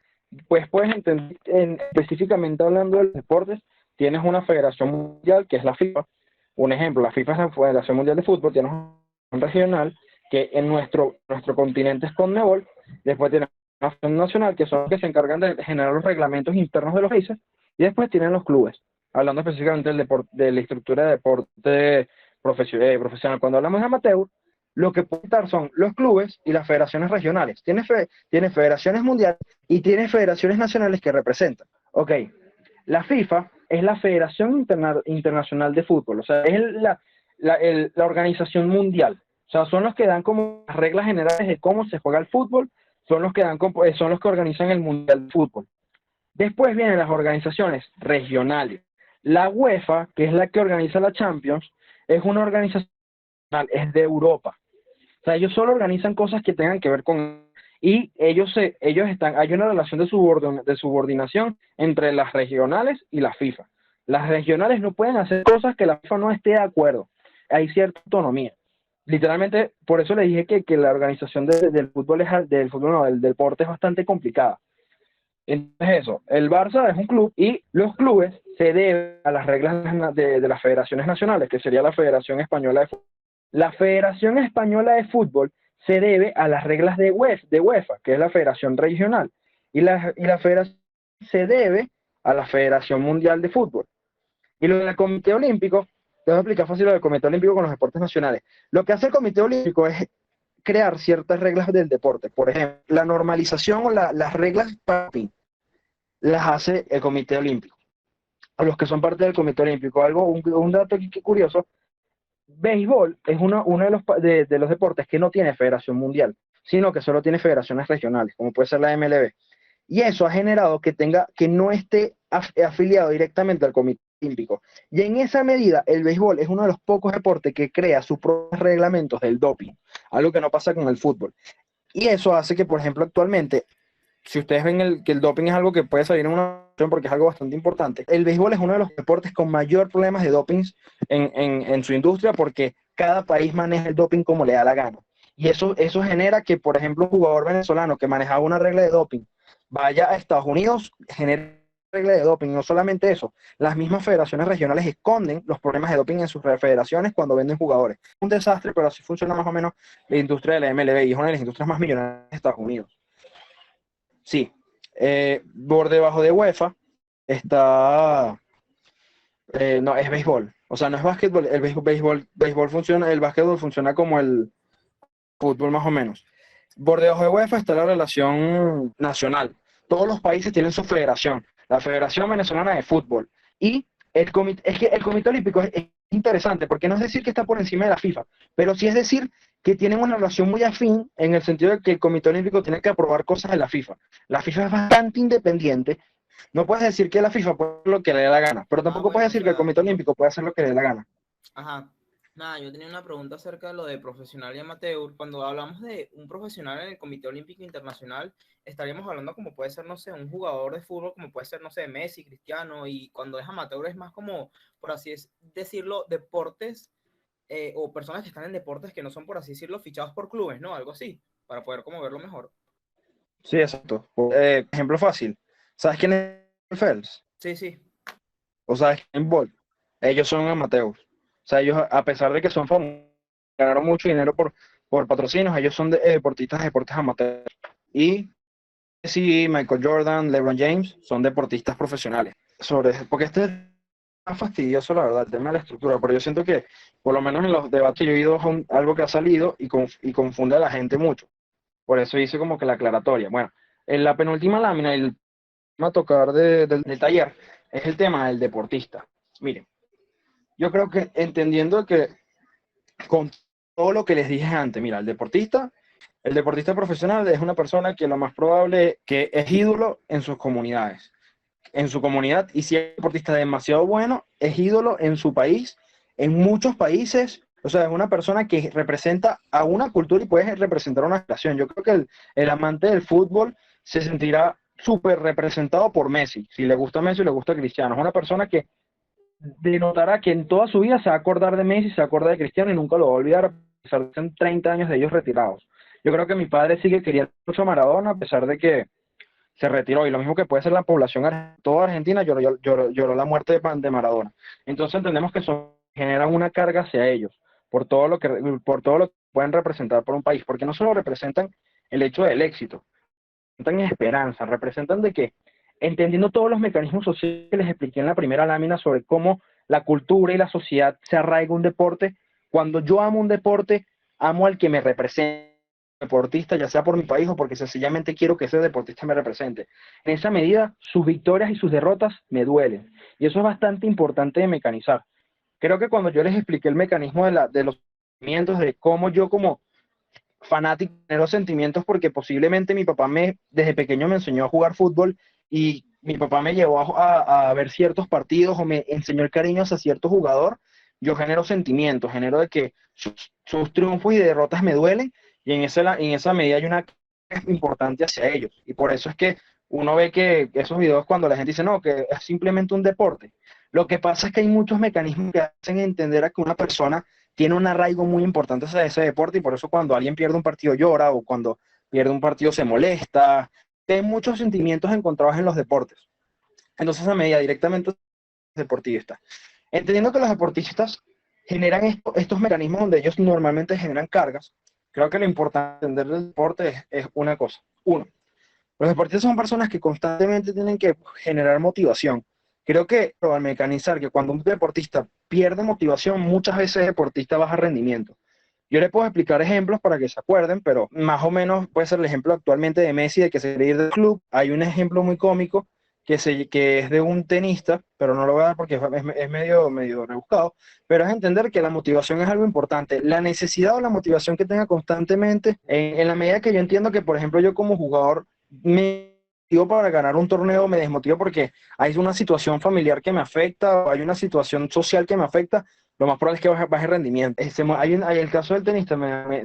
pues puedes entender, específicamente hablando de los deportes, tienes una federación mundial que es la FIFA. Un ejemplo, la FIFA es la Federación Mundial de Fútbol, tienes un regional que en nuestro continente es CONMEBOL, después tienes una federación nacional que son los que se encargan de generar los reglamentos internos de los países, y después tienen los clubes, hablando específicamente de la estructura de deporte profesional. Cuando hablamos de amateur, lo que puede estar son los clubes y las federaciones regionales. Tiene federaciones mundiales y tiene federaciones nacionales que representan. Ok, la FIFA es la Federación Internacional de Fútbol, o sea, es la organización mundial. O sea, son los que dan como las reglas generales de cómo se juega el fútbol, son los que son los que organizan el Mundial de Fútbol. Después vienen las organizaciones regionales. La UEFA, que es la que organiza la Champions, es una organización, es de Europa. O sea, ellos solo organizan cosas que tengan que ver con... Y hay una relación de subordinación entre las regionales y la FIFA. Las regionales no pueden hacer cosas que la FIFA no esté de acuerdo. Hay cierta autonomía. Literalmente, por eso le dije que la organización del fútbol, del deporte es bastante complicada. Entonces eso, el Barça es un club y los clubes se deben a las reglas de las federaciones nacionales, que sería la Federación Española de Fútbol. La Federación Española de Fútbol se debe a las reglas de UEFA, que es la Federación Regional, y la Federación se debe a la Federación Mundial de Fútbol. Y lo del Comité Olímpico, te voy a explicar fácil lo del Comité Olímpico con los deportes nacionales. Lo que hace el Comité Olímpico es crear ciertas reglas del deporte. Por ejemplo, la normalización o las reglas para las hace el Comité Olímpico. A los que son parte del Comité Olímpico. Un dato aquí que curioso, béisbol es uno de los deportes que no tiene federación mundial, sino que solo tiene federaciones regionales, como puede ser la MLB. Y eso ha generado que no esté afiliado directamente al Comité Olímpico. Y en esa medida, el béisbol es uno de los pocos deportes que crea sus propios reglamentos del doping, algo que no pasa con el fútbol. Y eso hace que, por ejemplo, actualmente, si ustedes ven que el doping es algo que puede salir en una opción porque es algo bastante importante, el béisbol es uno de los deportes con mayor problemas de doping en su industria porque cada país maneja el doping como le da la gana. Y eso genera que, por ejemplo, un jugador venezolano que manejaba una regla de doping vaya a Estados Unidos, genera regla de doping. No solamente eso, las mismas federaciones regionales esconden los problemas de doping en sus federaciones cuando venden jugadores. Un desastre, pero así funciona más o menos la industria de la MLB y es una de las industrias más millonarias de Estados Unidos. Sí, por debajo de UEFA está, no, es béisbol, o sea, no es básquetbol, béisbol funciona, el básquetbol funciona como el fútbol más o menos. Por debajo de UEFA está la relación nacional. Todos los países tienen su federación, la Federación Venezolana de Fútbol. Y es que el Comité Olímpico es interesante, porque no es decir que está por encima de la FIFA, pero sí es decir que tienen una relación muy afín en el sentido de que el Comité Olímpico tiene que aprobar cosas de la FIFA. La FIFA es bastante independiente. No puedes decir que la FIFA puede hacer lo que le dé la gana, pero tampoco
Bueno,
puedes
o
decir que el
sea,
Comité Olímpico puede hacer lo que le dé la gana.
ajá. Nada, yo tenía una pregunta acerca de lo de profesional y amateur. Cuando hablamos de un profesional en el Comité Olímpico Internacional, estaríamos hablando como puede ser, no sé, un jugador de fútbol, como puede ser, no sé, Messi, Cristiano, y cuando es amateur es más como, por así decirlo, deportes o personas que están en deportes que no son, por así decirlo, fichados por clubes, ¿no? Algo así, para poder como verlo mejor.
Sí, exacto. Ejemplo fácil. ¿Sabes quién es Phelps?
Sí, sí.
O sea, en Bolt, ellos son amateurs. O sea, ellos, a pesar de que son famosos, ganaron mucho dinero por patrocinios, ellos son deportistas de deportes amateurs. Y Messi, Michael Jordan, LeBron James son deportistas profesionales. Porque este es más fastidioso, la verdad, el tema de la estructura, pero yo siento que, por lo menos en los debates que yo he ido, es algo que ha salido y confunde a la gente mucho. Por eso hice como que la aclaratoria. Bueno, en la penúltima lámina, el tema a tocar del taller es el tema del deportista. Miren, yo creo que entendiendo que con todo lo que les dije antes, mira, el deportista profesional es una persona que lo más probable que es ídolo en sus comunidades, en su comunidad, y si es un deportista demasiado bueno, es ídolo en su país, en muchos países. O sea, es una persona que representa a una cultura y puede representar a una nación. Yo creo que el amante del fútbol se sentirá súper representado por Messi. Si le gusta Messi, le gusta Cristiano. Es una persona que denotará que en toda su vida se va a acordar de Messi, se va a acordar de Cristiano y nunca lo va a olvidar, a pesar de que son 30 años de ellos retirados. Yo creo que mi padre sigue queriendo mucho a Maradona, a pesar de que se retiró, y lo mismo que puede ser la población toda Argentina lloró la muerte de Maradona. Entonces entendemos que eso genera una carga hacia ellos, por todo lo que pueden representar por un país, porque no solo representan el hecho del éxito, representan esperanza, representan de que, entendiendo todos los mecanismos sociales que les expliqué en la primera lámina sobre cómo la cultura y la sociedad se arraiga un deporte, cuando yo amo un deporte, amo al que me representa deportista, ya sea por mi país o porque sencillamente quiero que ese deportista me represente. En esa medida, sus victorias y sus derrotas me duelen. Y eso es bastante importante de mecanizar. Creo que cuando yo les expliqué el mecanismo de los sentimientos, de cómo yo como fanático genero sentimientos, porque posiblemente mi papá desde pequeño me enseñó a jugar fútbol y mi papá me llevó a ver ciertos partidos o me enseñó el cariño hacia cierto jugador, yo genero sentimientos, genero de que sus triunfos y derrotas me duelen, y en esa medida hay una carga importante hacia ellos. Y por eso es que uno ve que esos videos, cuando la gente dice, no, que es simplemente un deporte, lo que pasa es que hay muchos mecanismos que hacen entender a que una persona tiene un arraigo muy importante hacia ese deporte, y por eso cuando alguien pierde un partido llora, o cuando pierde un partido se molesta. Hay muchos sentimientos encontrados en los deportes. Entonces, a medida directamente deportistas. Entendiendo que los deportistas generan estos mecanismos donde ellos normalmente generan cargas, creo que lo importante de entender del deporte es una cosa. Uno, los deportistas son personas que constantemente tienen que generar motivación. Creo que al mecanizar que cuando un deportista pierde motivación, muchas veces el deportista baja rendimiento. Yo le puedo explicar ejemplos para que se acuerden, pero más o menos puede ser el ejemplo actualmente de Messi, de que se quiere ir del club. Hay un ejemplo muy cómico que es de un tenista, pero no lo voy a dar porque es medio rebuscado, pero es entender que la motivación es algo importante. La necesidad o la motivación que tenga constantemente, en la medida que yo entiendo que, por ejemplo, yo como jugador me motivo para ganar un torneo, me desmotivo porque hay una situación familiar que me afecta, o hay una situación social que me afecta, lo más probable es que baje rendimiento. Hay el caso del tenista,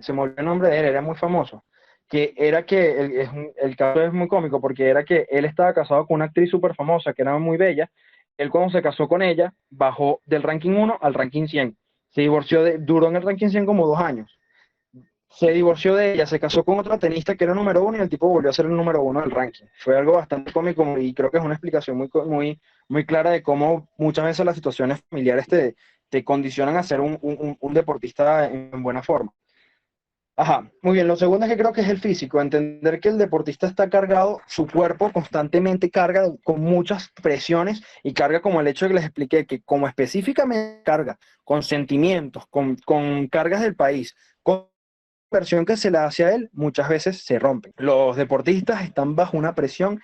se me olvidó el nombre de él, era muy famoso, que era que el caso es muy cómico porque era que él estaba casado con una actriz súper famosa que era muy bella. Él, cuando se casó con ella, bajó del ranking 1 al ranking 100. Se divorció, duró en el ranking 100 como 2 años. Se divorció de ella, se casó con otra tenista que era número 1, y el tipo volvió a ser el número 1 del ranking. Fue algo bastante cómico, y creo que es una explicación muy clara de cómo muchas veces las situaciones familiares te condicionan a ser un deportista en buena forma. Ajá, muy bien. Lo segundo es que creo que es el físico, entender que el deportista está cargado, su cuerpo constantemente carga con muchas presiones, y carga como el hecho de que les expliqué, que como específicamente carga con sentimientos, con cargas del país, con la versión que se le hace a él, muchas veces se rompen. Los deportistas están bajo una presión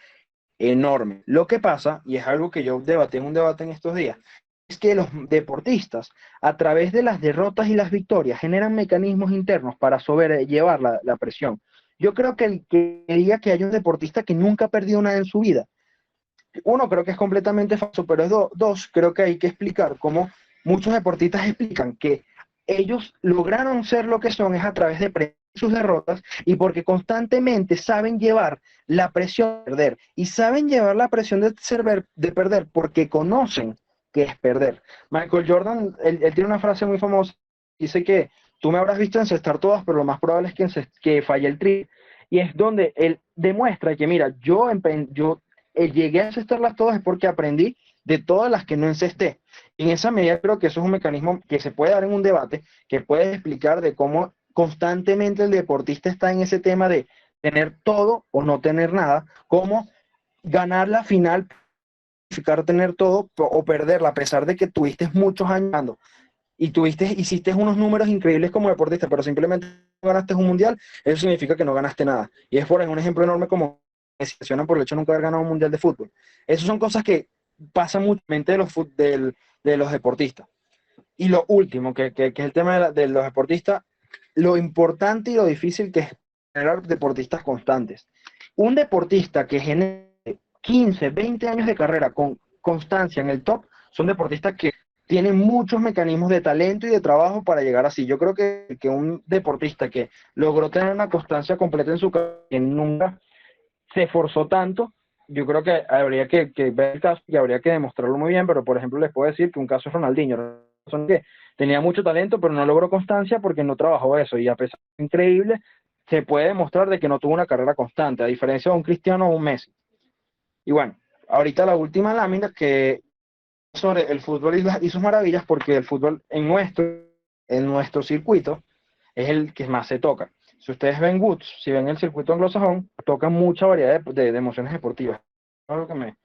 enorme. Lo que pasa, y es algo que yo debatí en un debate en estos días, es que los deportistas, a través de las derrotas y las victorias, generan mecanismos internos para sobrellevar la presión. Yo creo que el que diga que hay un deportista que nunca ha perdido nada en su vida, uno, creo que es completamente falso, pero dos, creo que hay que explicar cómo muchos deportistas explican que ellos lograron ser lo que son es a través de sus derrotas, y porque constantemente saben llevar la presión de perder, y saben llevar la presión de perder porque conocen que es perder. Michael Jordan, él tiene una frase muy famosa, dice que tú me habrás visto encestar todas, pero lo más probable es que falle el triple. Y es donde él demuestra que, mira, yo llegué a encestarlas todas es porque aprendí de todas las que no encesté. Y en esa medida creo que eso es un mecanismo que se puede dar en un debate, que puede explicar de cómo constantemente el deportista está en ese tema de tener todo o no tener nada, como ganar la final, tener todo o perderla, a pesar de que tuviste muchos años jugando y hiciste unos números increíbles como deportista, pero simplemente no ganaste un mundial, eso significa que no ganaste nada. Y es un ejemplo enorme como se sancionan por el hecho de nunca haber ganado un mundial de fútbol. Esas son cosas que pasan mucho en mente de los deportistas. Y lo último, que es el tema de los deportistas, lo importante y lo difícil que es generar deportistas constantes. Un deportista que genere 15, 20 años de carrera con constancia en el top, son deportistas que tienen muchos mecanismos de talento y de trabajo para llegar así. Yo creo que un deportista que logró tener una constancia completa en su carrera, que nunca se esforzó tanto, yo creo que habría que ver el caso y habría que demostrarlo muy bien, pero por ejemplo les puedo decir que un caso es Ronaldinho, que tenía mucho talento, pero no logró constancia porque no trabajó eso, y a pesar de increíble, se puede demostrar de que no tuvo una carrera constante, a diferencia de un Cristiano o un Messi. Y bueno, ahorita la última lámina que sobre el fútbol y sus maravillas, porque el fútbol en nuestro circuito es el que más se toca. Si ustedes ven Woods, si ven el circuito anglosajón, tocan mucha variedad de emociones deportivas. Algo que me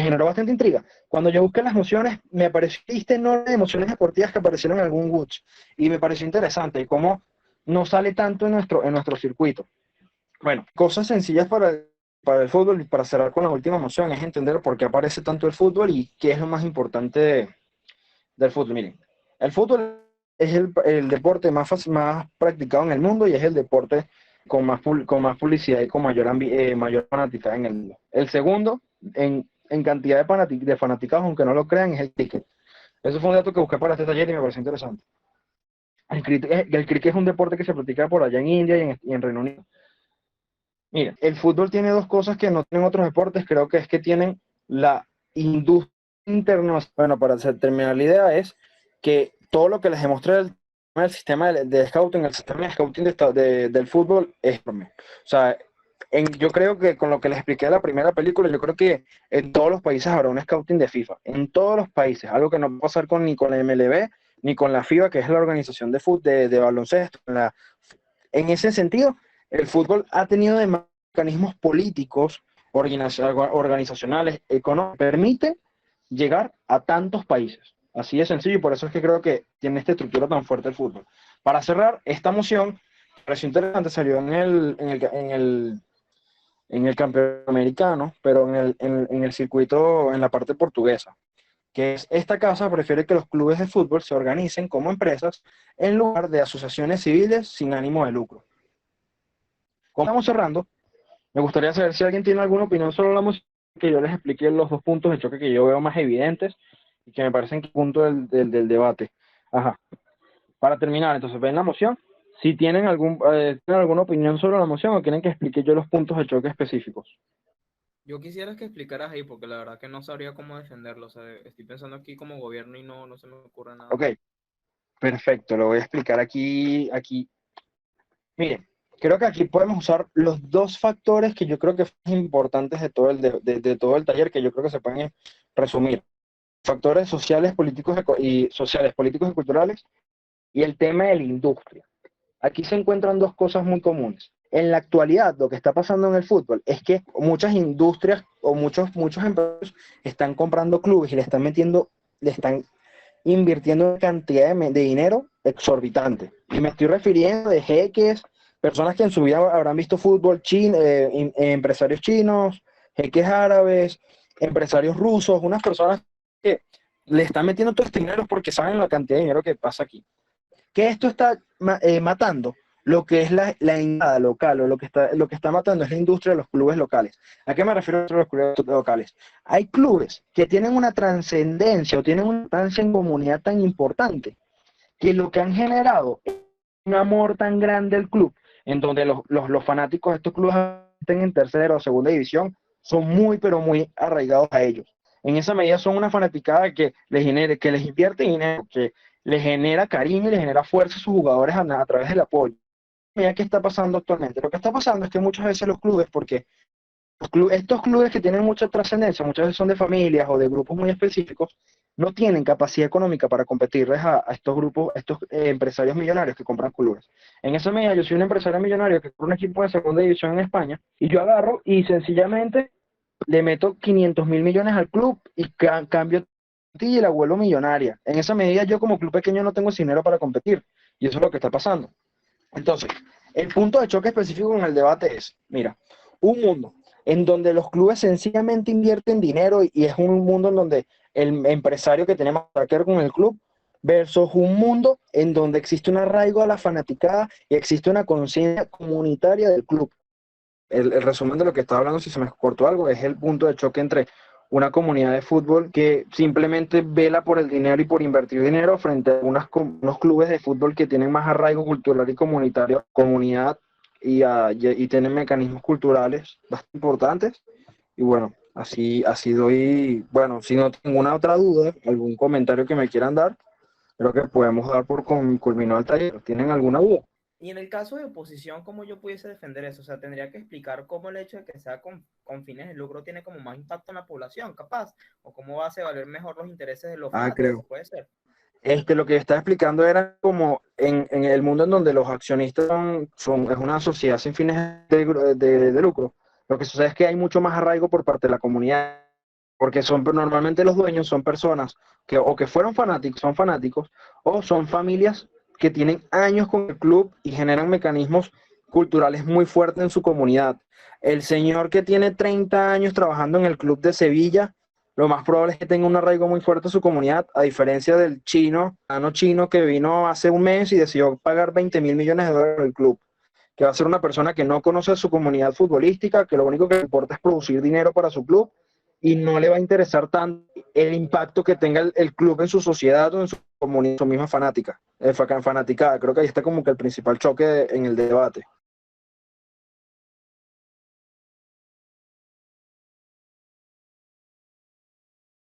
generó bastante intriga. Cuando yo busqué las emociones, me apareció lista enorme de emociones deportivas que aparecieron en algún Woods. Y me pareció interesante cómo no sale tanto en nuestro circuito. Bueno, cosas sencillas para el fútbol y para cerrar con la última emoción es entender por qué aparece tanto el fútbol y qué es lo más importante del fútbol. Miren, el fútbol es el deporte más practicado en el mundo y es el deporte con más publicidad y con mayor fanática en el mundo. El segundo, en cantidad de fanaticados, aunque no lo crean, es el cricket. Eso fue un dato que busqué para este taller y me pareció interesante. El cricket es un deporte que se practica por allá en India y en Reino Unido. Mira, el fútbol tiene dos cosas que no tienen otros deportes, creo que es que tienen la industria internacional. Bueno, para terminar la idea es que todo lo que les demostré del sistema de scouting, el sistema de scouting del fútbol es enorme. O sea, yo creo que con lo que les expliqué de la primera película, yo creo que en todos los países habrá un scouting de FIFA, en todos los países, algo que no va a pasar ni con la MLB, ni con la FIBA, que es la organización de fútbol, de baloncesto. En ese sentido, el fútbol ha tenido mecanismos políticos, organizacionales, económicos, que permiten llegar a tantos países. Así de sencillo, y por eso es que creo que tiene esta estructura tan fuerte el fútbol. Para cerrar, esta moción, pareció interesante, salió en el campeonato americano, pero en el circuito, en la parte portuguesa, que es esta casa prefiere que los clubes de fútbol se organicen como empresas en lugar de asociaciones civiles sin ánimo de lucro. Como estamos cerrando, me gustaría saber si alguien tiene alguna opinión sobre la moción, que yo les explique los dos puntos de choque que yo veo más evidentes y que me parecen que punto del debate. Ajá. Para terminar, entonces, ven la moción. Si tienen tienen alguna opinión sobre la moción o quieren que explique yo los puntos de choque específicos.
Yo quisiera que explicaras ahí, porque la verdad que no sabría cómo defenderlo. O sea, estoy pensando aquí como gobierno y no se me ocurre nada.
Ok, perfecto, lo voy a explicar aquí. Miren, creo que aquí podemos usar los dos factores que yo creo que son importantes de todo el taller, que yo creo que se pueden resumir. Factores sociales, políticos y culturales, y el tema de la industria. Aquí se encuentran dos cosas muy comunes. En la actualidad, lo que está pasando en el fútbol es que muchas industrias o muchos empresarios están comprando clubes y le están invirtiendo una cantidad de dinero exorbitante. Y me estoy refiriendo de jeques, personas que en su vida habrán visto fútbol chino, empresarios chinos, jeques árabes, empresarios rusos, unas personas que le están metiendo todo este dinero porque saben la cantidad de dinero que pasa aquí. Que esto está matando lo que es la industria local, o lo que está matando es la industria de los clubes locales. ¿A qué me refiero a los clubes locales? Hay clubes que tienen una trascendencia o tienen una importancia en comunidad tan importante que lo que han generado es un amor tan grande al club, en donde los fanáticos de estos clubes estén en tercera o segunda división, son muy, pero muy arraigados a ellos. En esa medida son una fanaticada que les invierte dinero, que les genera cariño y les genera fuerza a sus jugadores a través del apoyo. Mira qué está pasando actualmente. Lo que está pasando es que muchas veces los clubes, porque estos clubes que tienen mucha trascendencia, muchas veces son de familias o de grupos muy específicos, no tienen capacidad económica para competirles a estos grupos, a estos empresarios millonarios que compran clubes. En esa medida, yo soy un empresario millonario que compra un equipo de segunda división en España y yo agarro y sencillamente le meto 500 mil millones al club y cambio y la vuelvo millonaria. En esa medida, yo como club pequeño no tengo ese dinero para competir y eso es lo que está pasando. Entonces, el punto de choque específico con el debate es, mira, un mundo en donde los clubes sencillamente invierten dinero y es un mundo en donde el empresario que tiene más que ver con el club versus un mundo en donde existe un arraigo a la fanaticada y existe una conciencia comunitaria del club. El resumen de lo que estaba hablando, si se me cortó algo, es el punto de choque entre una comunidad de fútbol que simplemente vela por el dinero y por invertir dinero frente a unos clubes de fútbol que tienen más arraigo cultural y comunitario, comunidad y tienen mecanismos culturales bastante importantes. Y bueno, así doy, bueno, si no tengo ninguna otra duda, algún comentario que me quieran dar, creo que podemos dar por culminado el taller. ¿Tienen alguna duda?
Y en el caso de oposición, ¿cómo yo pudiese defender eso? O sea, tendría que explicar cómo el hecho de que sea con fines de lucro tiene como más impacto en la población, capaz, o cómo hace valer mejor los intereses de los fanáticos,
Creo.
puede ser.
Lo que estaba explicando era como en el mundo en donde los accionistas es una sociedad sin fines de lucro. Lo que sucede es que hay mucho más arraigo por parte de la comunidad, porque normalmente los dueños son personas que o que son fanáticos, o son familias que tienen años con el club y generan mecanismos culturales muy fuertes en su comunidad. El señor que tiene 30 años trabajando en el club de Sevilla, lo más probable es que tenga un arraigo muy fuerte en su comunidad, a diferencia del chino que vino hace un mes y decidió pagar 20 mil millones de dólares al club, que va a ser una persona que no conoce su comunidad futbolística, que lo único que le importa es producir dinero para su club y no le va a interesar tanto el impacto que tenga el club en su sociedad o en su comunidad, su misma fanaticada. Creo que ahí está como que el principal choque en el debate.